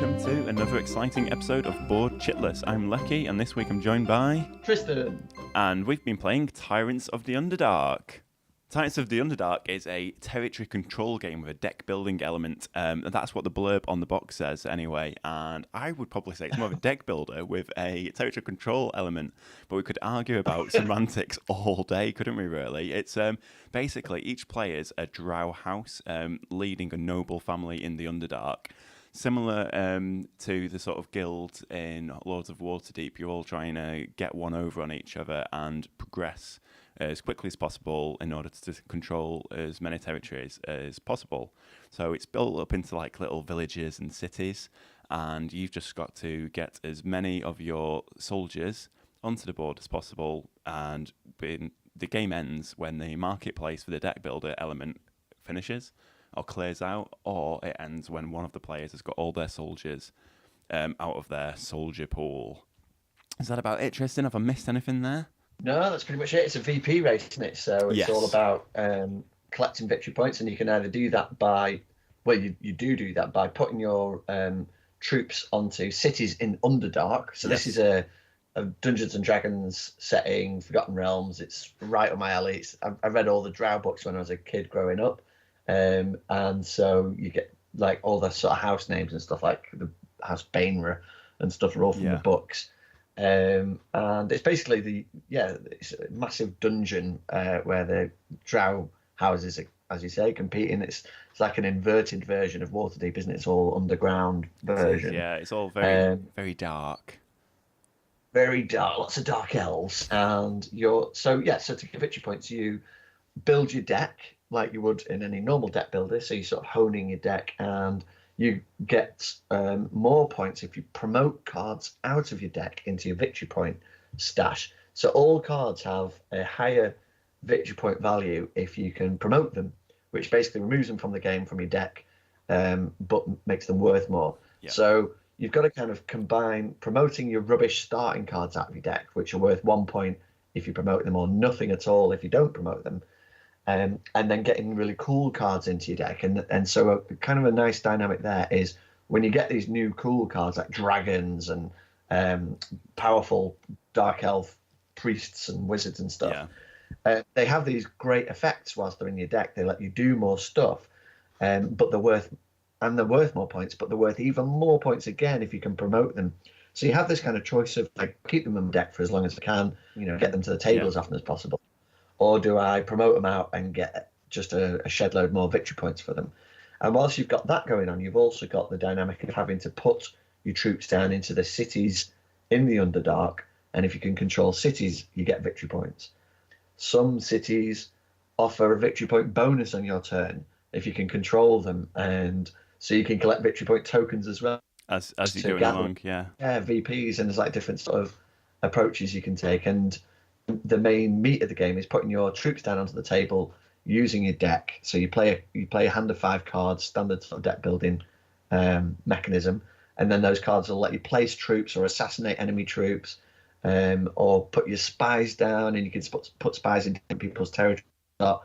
welcome to another exciting episode of Board Chitless. I'm Leki, and this week I'm joined by Tristan. And we've been playing Tyrants of the Underdark. Tyrants of the Underdark is a territory control game with a deck building element. That's what the blurb on the box says anyway, and I would probably say it's more of a deck builder with a territory control element, but we could argue about semantics all day, couldn't we really? It's basically each player's a Drow house leading a noble family in the Underdark. Similar to the sort of guild in Lords of Waterdeep, you're all trying to get one over on each other and progress as quickly as possible in order to control as many territories as possible. So it's built up into like little villages and cities, and you've just got to get as many of your soldiers onto the board as possible, and the game ends when the marketplace for the deck builder element finishes or clears out, or it ends when one of the players has got all their soldiers out of their soldier pool. Is that about it, Tristan? Have I missed anything there? No, that's pretty much it. It's a VP race, isn't it? So it's all about collecting victory points, and you can either do that by, you do that by putting your troops onto cities in Underdark. So This is a Dungeons and Dragons setting, Forgotten Realms. It's right up my alley. I read all the Drow books when I was a kid growing up, and so you get like all the sort of house names and stuff, like the House Bainra and stuff are all from the books. And it's basically it's a massive dungeon where the Drow houses, as you say, competing. It's like an inverted version of Waterdeep, isn't it? It's all underground version. It's all very dark. Very dark, lots of dark elves. And so to get victory points, you build your deck like you would in any normal deck builder. So you're sort of honing your deck, and you get more points if you promote cards out of your deck into your victory point stash. So all cards have a higher victory point value if you can promote them, which basically removes them from the game from your deck, but makes them worth more. Yeah. So you've got to kind of combine promoting your rubbish starting cards out of your deck, which are worth 1 point if you promote them, or nothing at all if you don't promote them. And then getting really cool cards into your deck. And so kind of a nice dynamic there is when you get these new cool cards like dragons and powerful dark elf priests and wizards and stuff, they have these great effects whilst they're in your deck. They let you do more stuff, but they're worth more points, but they're worth even more points again if you can promote them. So you have this kind of choice of like keep them in the deck for as long as I can, get them to the table as often as possible. Or do I promote them out and get just a shed load more victory points for them? And whilst you've got that going on, you've also got the dynamic of having to put your troops down into the cities in the Underdark. And if you can control cities, you get victory points. Some cities offer a victory point bonus on your turn if you can control them. And so you can collect victory point tokens as well. As you go along, Yeah, VPs, and there's like different sort of approaches you can take. And the main meat of the game is putting your troops down onto the table using your deck. So you play a hand of 5 cards, standard sort of deck building mechanism, and then those cards will let you place troops or assassinate enemy troops, or put your spies down, and you can put spies into people's territory. So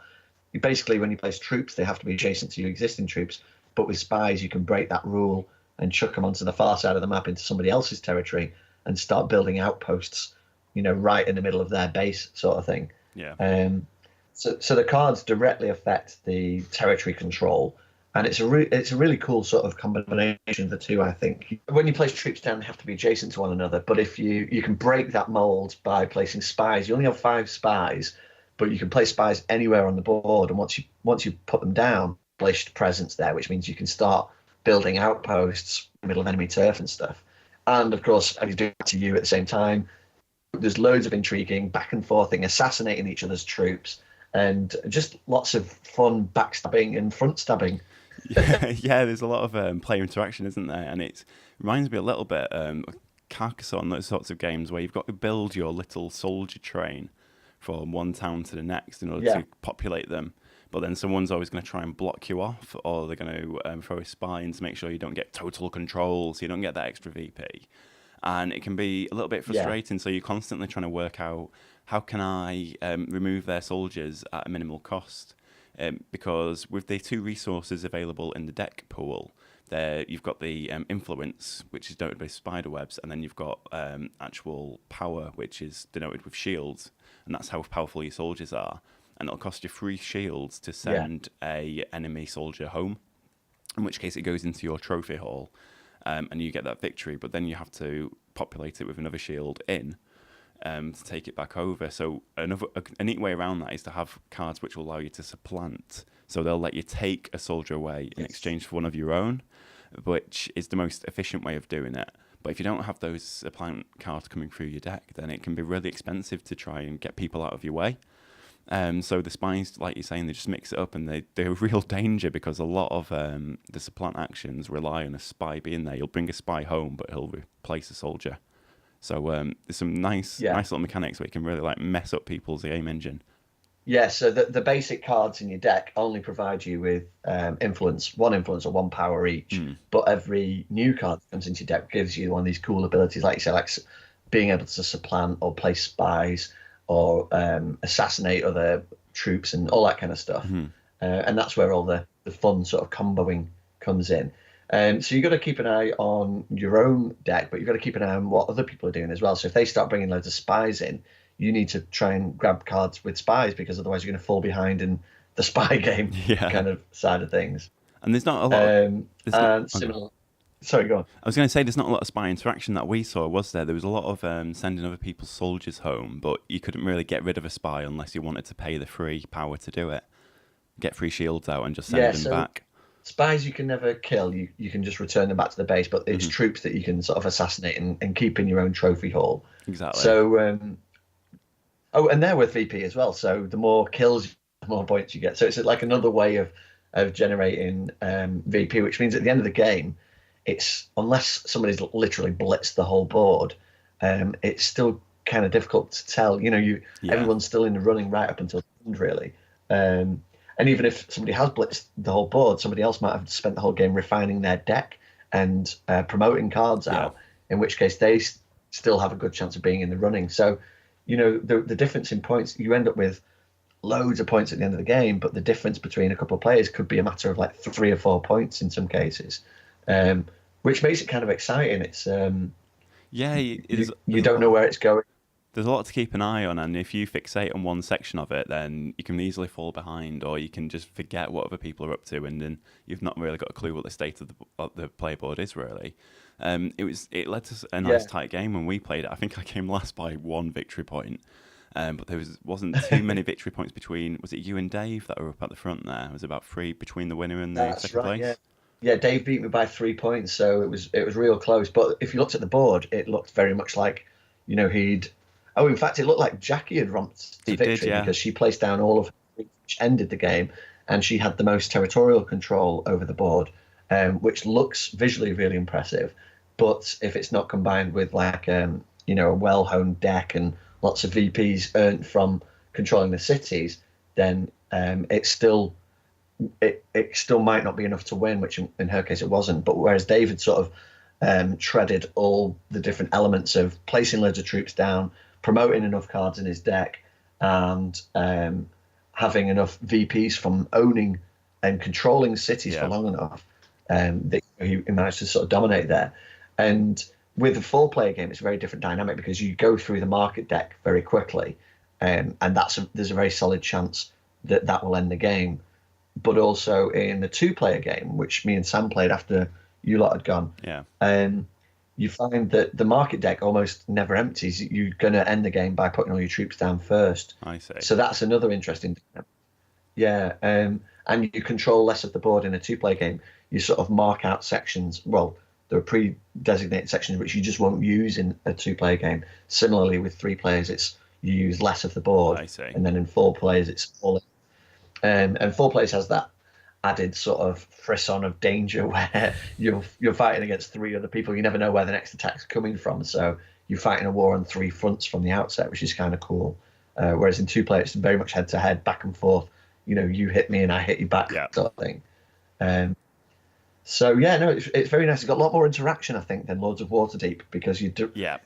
basically, when you place troops, they have to be adjacent to your existing troops, but with spies, you can break that rule and chuck them onto the far side of the map into somebody else's territory and start building outposts, right in the middle of their base, sort of thing. Yeah. So the cards directly affect the territory control, and it's a really cool sort of combination of the two. I think when you place troops down, they have to be adjacent to one another. But if you can break that mold by placing spies, you only have 5 spies, but you can place spies anywhere on the board. And once you put them down, established presence there, which means you can start building outposts in the middle of enemy turf and stuff. And of course, as you do it to you at the same time, there's loads of intriguing back and forthing, assassinating each other's troops, and just lots of fun backstabbing and front stabbing. There's a lot of player interaction, isn't there? And it reminds me a little bit of Carcassonne, those sorts of games where you've got to build your little soldier train from one town to the next in order to populate them. But then someone's always going to try and block you off, or they're going to throw a spy in to make sure you don't get total control, so you don't get that extra VP. And it can be a little bit frustrating, so you're constantly trying to work out how can I remove their soldiers at a minimal cost, because with the 2 resources available in the deck pool, You've got the influence, which is denoted by spider webs, and then you've got actual power, which is denoted with shields, and that's how powerful your soldiers are. And it'll cost you 3 shields to send a enemy soldier home, in which case it goes into your trophy hall, and you get that victory. But then you have to populate it with another shield to take it back over. So a neat way around that is to have cards which will allow you to supplant. So they'll let you take a soldier away in exchange for one of your own, which is the most efficient way of doing it. But if you don't have those supplant cards coming through your deck, then it can be really expensive to try and get people out of your way. So the spies, like you're saying, they just mix it up, and they're a real danger because a lot of the supplant actions rely on a spy being there. You'll bring a spy home, but he'll replace a soldier. So there's some nice little mechanics where you can really like mess up people's game engine. Yeah, so the basic cards in your deck only provide you with one influence or 1 power each. But every new card that comes into your deck gives you one of these cool abilities, like you say, like being able to supplant or place spies or assassinate other troops and all that kind of stuff. And that's where all the fun sort of comboing comes in. So you've got to keep an eye on your own deck, but you've got to keep an eye on what other people are doing as well. So if they start bringing loads of spies in, you need to try and grab cards with spies, because otherwise you're going to fall behind in the spy game kind of side of things. And there's not a lot. Sorry, go on. I was going to say there's not a lot of spy interaction that we saw, was there? There was a lot of sending other people's soldiers home, but you couldn't really get rid of a spy unless you wanted to pay the free power to do it. Get 3 shields out and just send them back. Spies you can never kill. You can just return them back to the base, but it's troops that you can sort of assassinate and keep in your own trophy hall. Exactly. So, and they're with VP as well. So the more kills, the more points you get. So it's like another way of generating VP, which means at the end of the game, it's unless somebody's literally blitzed the whole board, it's still kind of difficult to tell. Everyone's still in the running right up until the end, really. And even if somebody has blitzed the whole board, somebody else might have spent the whole game refining their deck and promoting cards out, in which case they still have a good chance of being in the running. So, the difference in points, you end up with loads of points at the end of the game, but the difference between a couple of players could be a matter of like 3 or 4 points in some cases, which makes it kind of exciting. It's you don't know where it's going. There's a lot to keep an eye on, and if you fixate on one section of it, then you can easily fall behind, or you can just forget what other people are up to, and then you've not really got a clue what the state of the playboard is, really. It led to a nice tight game when we played it. I think I came last by 1 victory point, but there wasn't too many victory points between. Was it you and Dave that were up at the front there? It was about 3 between the winner and the second place. Yeah, Dave beat me by 3 points, so it was real close. But if you looked at the board, it looked very much like, he'd. Oh, in fact, it looked like Jackie had romped to victory because she placed down all of her, which ended the game, and she had the most territorial control over the board, which looks visually really impressive. But if it's not combined with like a well-honed deck and lots of VPs earned from controlling the cities, then it still might not be enough to win, which in her case it wasn't. But whereas David sort of treaded all the different elements of placing loads of troops down, promoting enough cards in his deck, and having enough VPs from owning and controlling cities for long enough, that he managed to sort of dominate there. And with a 4-player game, it's a very different dynamic because you go through the market deck very quickly, and there's a very solid chance that will end the game. But also in the 2-player game, which me and Sam played after you lot had gone, you find that the market deck almost never empties. You're going to end the game by putting all your troops down first. I see. So that's another interesting thing. Yeah, and you control less of the board in a 2-player game. You sort of mark out sections. Well, there are pre-designated sections which you just won't use in a 2-player game. Similarly, with 3 players, you use less of the board. I see. And then in 4 players, it's all. And 4 players has that added sort of frisson of danger where you're fighting against 3 other people. You never know where the next attack's coming from, so you're fighting a war on 3 fronts from the outset, which is kind of cool. Whereas in 2 players, it's very much head to head, back and forth. You hit me and I hit you back, sort of thing. So it's very nice. It's got a lot more interaction, I think, than Lords of Waterdeep, because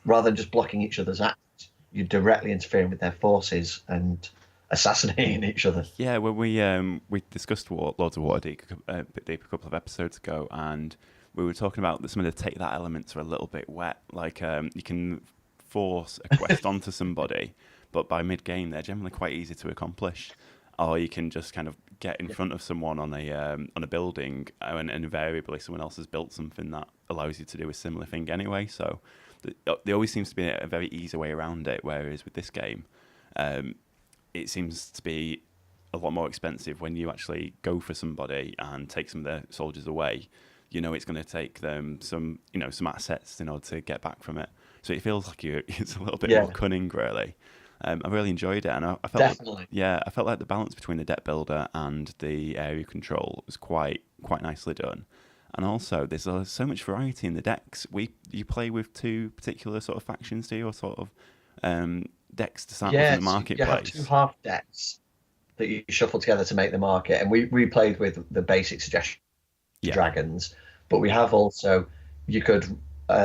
rather than just blocking each other's acts, you're directly interfering with their forces and assassinating each other. Yeah, when we discussed Lords of Waterdeep a couple of episodes ago, and we were talking about that some of the take that elements are a little bit wet. Like you can force a quest onto somebody, but by mid game they're generally quite easy to accomplish. Or you can just kind of get in front of someone on a building, and invariably someone else has built something that allows you to do a similar thing anyway. So there always seems to be a very easy way around it. Whereas with this game, it seems to be a lot more expensive when you actually go for somebody and take some of their soldiers away. You know it's going to take them some assets in order to get back from it. So it feels like it's a little bit more cunning, really. I really enjoyed it, and I felt Definitely. I felt like the balance between the deck builder and the area control was quite nicely done. And also, there's so much variety in the decks. You play with two particular sort of factions, do you, or sort of decks to start with in the You have marketplace? two half decks that you shuffle together to make the market, and we played with the basic suggestion Yeah, dragons, but we have also you could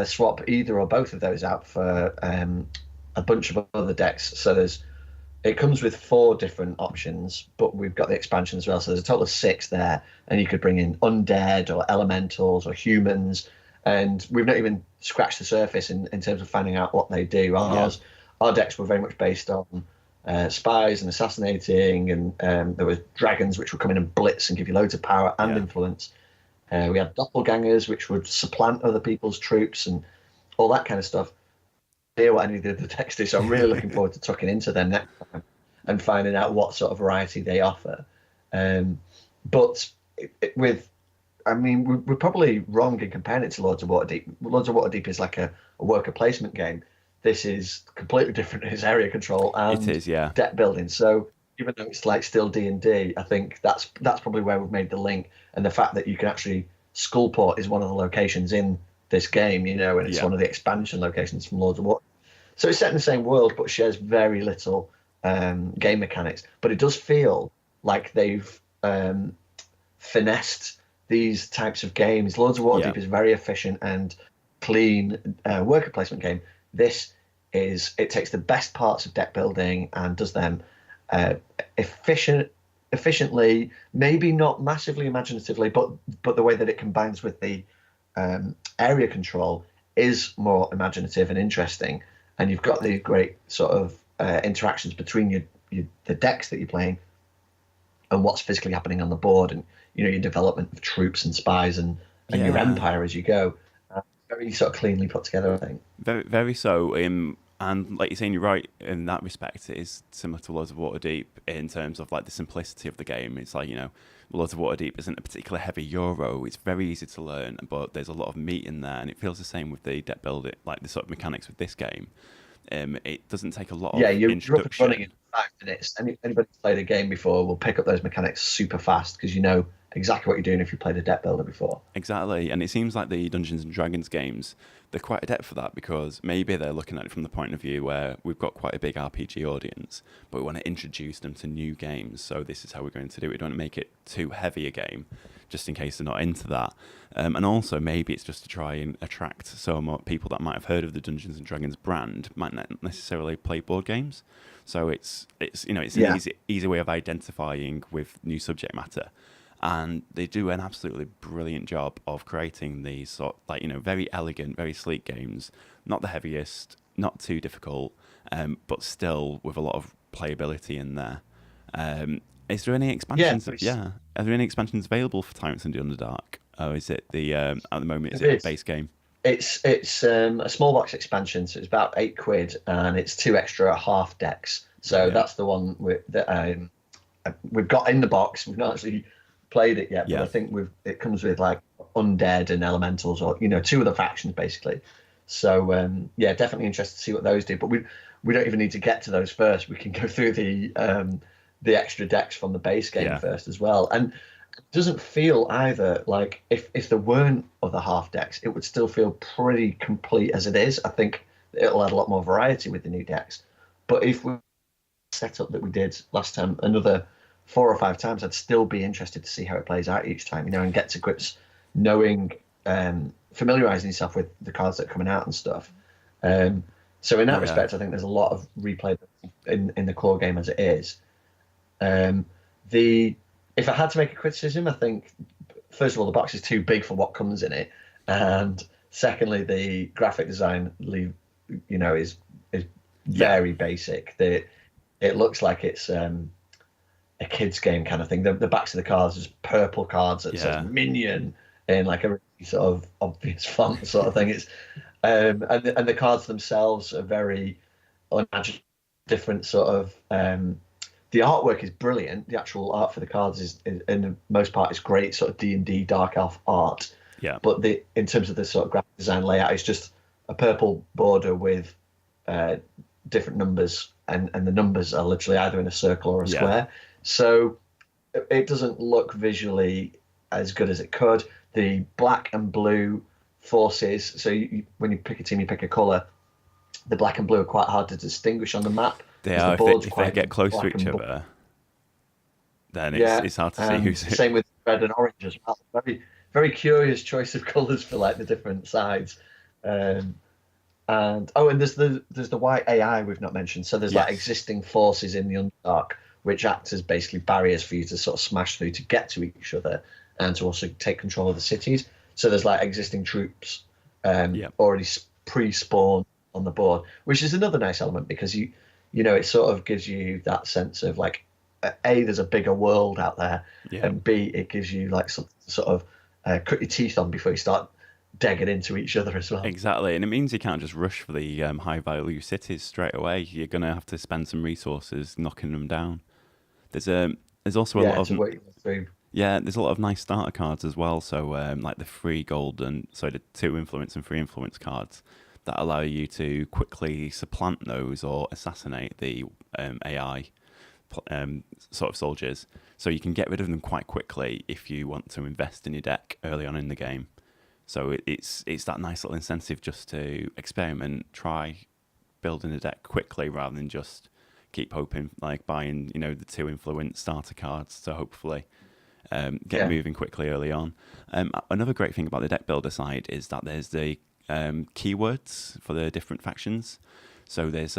swap either or both of those out for a bunch of other decks. So it comes with 4 different options, but we've got the expansion as well. So there's a total of 6 there, and you could bring in undead or elementals or humans, and we've not even scratched the surface in terms of finding out what they do. Our decks were very much based on spies and assassinating, and there were dragons which would come in and blitz and give you loads of power and influence. We had doppelgangers which would supplant other people's troops and all that kind of stuff. Hear what any of the decks do, so I'm really looking forward to tucking into them next time and finding out what sort of variety they offer. But we're probably wrong in comparing it to Lords of Waterdeep. Lords of Waterdeep is like a worker placement game. This is completely different. It's area control and it is. Yeah, deck building. So even though it's like still D&D, I think that's probably where we've made the link, and the fact that you can actually Skullport is one of the locations in this game, and it's one of the expansion locations from Lords of War. So it's set in the same world, but shares very little game mechanics. But it does feel like they've finessed these types of games. Lords of Waterdeep is very efficient and clean worker placement game. It takes the best parts of deck building and does them efficiently, maybe not massively imaginatively, but the way that it combines with the area control is more imaginative and interesting. And you've got the great sort of interactions between the decks that you're playing and what's physically happening on the board, and your development of troops and spies and your empire as you go. Very sort of cleanly put together, I think. very very so. And like you're saying, you're right in that respect. It is similar to Lords of Waterdeep in terms of like the simplicity of the game. It's like Lords of Waterdeep isn't a particularly heavy Euro. It's very easy to learn, but there's a lot of meat in there, and it feels the same with the deck building, like the sort of mechanics with this game. It doesn't take a lot of You're up and introduction. running in 5 minutes. Anybody who's played a game before will pick up those mechanics super fast because you know exactly what you're doing if you played a deck builder before. Exactly, and it seems like the Dungeons and Dragons games, they're quite adept for that because maybe they're looking at it from the point of view where we've got quite a big RPG audience, but we want to introduce them to new games. So this is how we're going to do it. We don't want to make it too heavy a game, just in case they're not into that. And also maybe it's just to try and attract some people that might have heard of the Dungeons and Dragons brand, might not necessarily play board games. So it's an easy way of identifying with new subject matter. And they do an absolutely brilliant job of creating these very elegant, very sleek games. Not the heaviest, not too difficult, but still with a lot of playability in there. Is there any expansions? Are there any expansions available for Tyrants and the Underdark? Or is it at the moment? Is it a base game? It's a small box expansion, so it's about £8, and it's 2 extra half decks. So that's the one that we've got in the box. We've not actually played it yet, but I think it comes with like undead and elementals, or 2 of the factions basically. So definitely interested to see what those do. But we don't even need to get to those first. We can go through the extra decks from the base game first as well. And it doesn't feel either like if there weren't other half decks, it would still feel pretty complete as it is. I think it'll add a lot more variety with the new decks. But if we set up that we did last time another 4 or 5 times, I'd still be interested to see how it plays out each time, and get to grips, knowing, familiarizing yourself with the cards that are coming out and stuff. So in that respect, I think there's a lot of replay in the core game as it is. If I had to make a criticism, I think first of all the box is too big for what comes in it, and secondly, the graphic design is Yeah, very basic. It looks like it's a kids game kind of thing. The backs of the cards is purple cards that says yeah, Minion in like a really sort of obvious font sort of thing. It's and the cards themselves are very unimaginable, different sort of. The artwork is brilliant. The actual art for the cards is in the most part is great, sort of D&D dark elf art. yeah, But the in terms of the sort of graphic design layout, it's just a purple border with uh, different numbers, and the numbers are literally either in a circle or a yeah. square. So it doesn't look visually as good as it could. The black and blue forces. So when you pick a team, you pick a color. The black and blue are quite hard to distinguish on the map They because the are. board's If they quite get close to black each and blue. other, then Yeah, it's hard to see and who's who. same with red and orange as well. Very very curious choice of colors for like the different sides. Um, and there's the white AI we've not mentioned. So there's like Yes. existing forces in the Underdark which act as basically barriers for you to sort of smash through to get to each other and to also take control of the cities. So there's like existing troops Yeah. already pre-spawned on the board, which is another nice element because it sort of gives you that sense of like a there's a bigger world out there, Yeah. and b it gives you like some sort of cut your teeth on before you start digging into each other as well. Exactly, and it means you can't just rush for the high value cities straight away. You're gonna have to spend some resources knocking them down. There's a there's also a lot Yeah, of to work your way through. yeah, there's a lot of nice starter cards as well. So like the free gold and so the 2 influence and 3 influence cards that allow you to quickly supplant those or assassinate the AI sort of soldiers. So you can get rid of them quite quickly if you want to invest in your deck early on in the game. So it's that nice little incentive just to experiment, try building a deck quickly rather than just keep hoping, like buying the 2 influence starter cards to hopefully get Yeah, moving quickly early on. Another great thing about the deck builder side is that there's the keywords for the different factions. So there's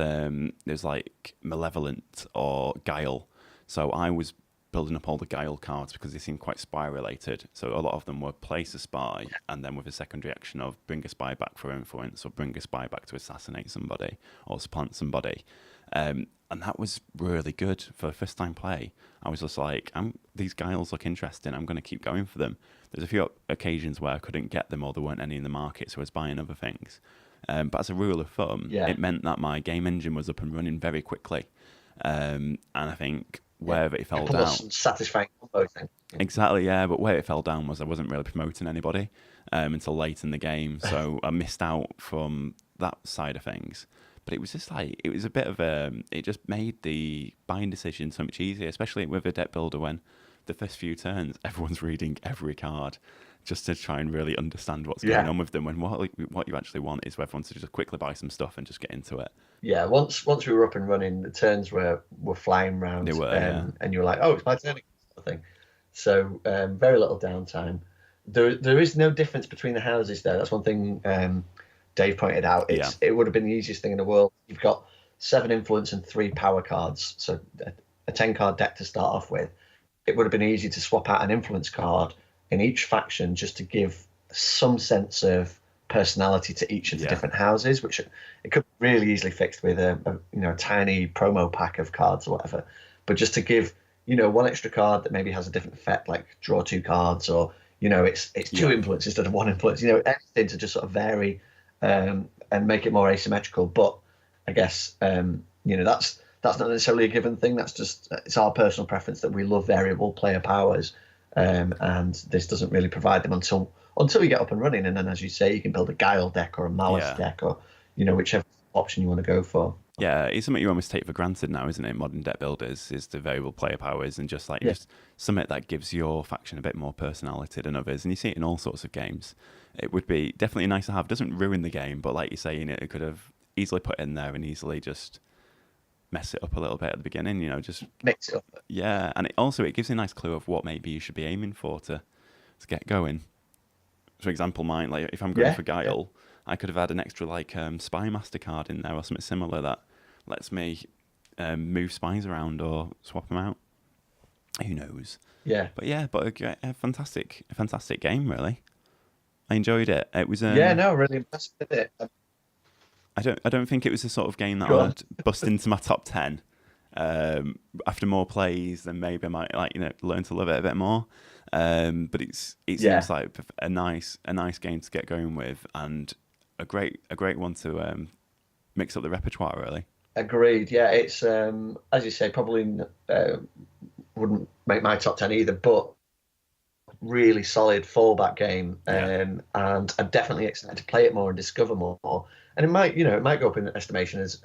like malevolent or guile. So I was building up all the guile cards because they seem quite spy related. So a lot of them were place a spy and then with a secondary action of bring a spy back for influence or bring a spy back to assassinate somebody or supplant somebody. And that was really good for first time play. I was just like, these guiles look interesting. I'm going to keep going for them. There's a few occasions where I couldn't get them or there weren't any in the market, so I was buying other things. But as a rule of thumb, yeah, it meant that my game engine was up and running very quickly. And I think yeah. where it A fell couple of down, satisfying combo things. exactly, yeah. But where it fell down was I wasn't really promoting anybody until late in the game, so I missed out from that side of things. But it was just like it was a bit of it just made the buying decision so much easier, especially with a deck builder when the first few turns everyone's reading every card just to try and really understand what's going Yeah, on with them. When what you actually want is for everyone to just quickly buy some stuff and just get into it. yeah. Once we were up and running, the turns were flying They round, were, yeah, and you were like, "Oh, it's my turn," again, sort of thing. So very little downtime. There is no difference between the houses there. That's one thing Dave pointed out. yeah, It would have been the easiest thing in the world. You've got 7 influence and 3 power cards, so a 10 card deck to start off with. It would have been easy to swap out an influence card in each faction just to give some sense of personality to each of the yeah, different houses, which it could be really easily fixed with a tiny promo pack of cards or whatever. But just to give one extra card that maybe has a different effect, like draw 2 cards, or it's two yeah, influence instead of 1 influence. Anything to just sort of vary and make it more asymmetrical. But I guess that's not necessarily a given thing. That's just it's our personal preference that we love variable player powers, and this doesn't really provide them until we get up and running. And then, as you say, you can build a guile deck or a malice yeah. deck or whichever option you want to go for. Yeah, it's something you almost take for granted now, isn't it? Modern deck builders is the variable player powers and Yeah, just something that gives your faction a bit more personality than others. And you see it in all sorts of games. It would be definitely nice to have. Doesn't ruin the game, but like you're saying, it could have easily put in there and easily just mess it up a little bit at the beginning. Just mix it up. yeah, and it gives you a nice clue of what maybe you should be aiming for to get going. For example, mine, like if I'm going Yeah, for yeah, Guile, I could have had an extra like Spy Master card in there or something similar that lets me move spies around or swap them out. Who knows? yeah. But yeah, but a fantastic game, really. I enjoyed it. It was Yeah, no, really impressed with it. I don't think it was the sort of game that Go on. I'd bust into my top 10. After more plays, then maybe I might learn to love it a bit more. But it Yeah, seems like a nice game to get going with, and a great one to mix up the repertoire really. agreed. Yeah, it's as you say, probably wouldn't make my top 10 either, but really solid fallback game. Yeah, And I'm definitely excited to play it more and discover more. And it might go up in estimation as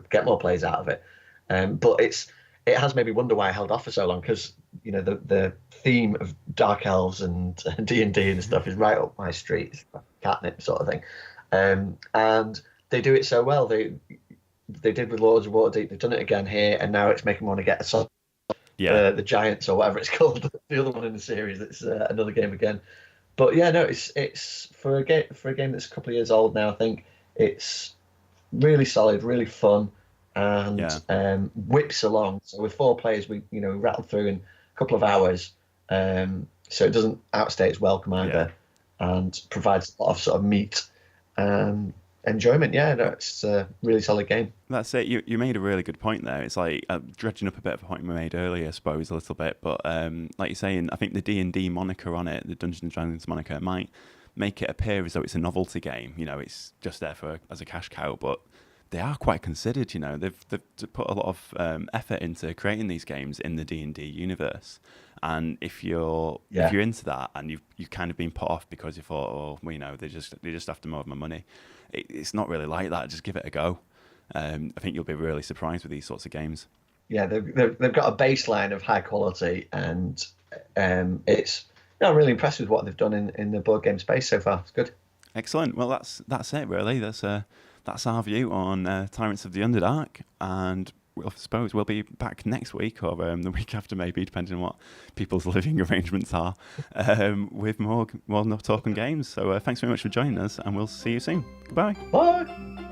get more plays out of it. But it has made me wonder why I held off for so long, because the theme of dark elves and D&D and stuff is right up my street. It's like catnip sort of thing. And they do it so well. They did with Lords of Waterdeep. They've done it again here, and now it's making me want to get yeah, the Giants or whatever it's called, the other one in the series. It's another game again. But yeah, no, it's for a game that's a couple of years old now. I think it's really solid, really fun, and yeah, whips along. So with 4 players, we rattled through in a couple of hours. So it doesn't outstay its welcome yeah. either, and provides a lot of sort of meat and enjoyment. Yeah, no, it's a really solid game. That's it. You made a really good point there. It's like dredging up a bit of a point we made earlier, I suppose, a little bit. But like you're saying, I think the D&D moniker on it, the Dungeons and Dragons moniker, might make it appear as though it's a novelty game. It's just there as a cash cow, but they are quite considered. They've put a lot of effort into creating these games in the D&D universe. And if you're into that and you've kind of been put off because you thought, oh, well, they just after more of my money, it's not really like that. Just give it a go. I think you'll be really surprised with these sorts of games. Yeah, they've got a baseline of high quality, and it's I'm really impressed with what they've done in the board game space so far. It's good. Excellent. Well, that's it really. That's our view on Tyrants of the Underdark, and I suppose we'll be back next week or the week after, maybe, depending on what people's living arrangements are, with more talk on games. So thanks very much for joining us, and we'll see you soon. Goodbye. Bye.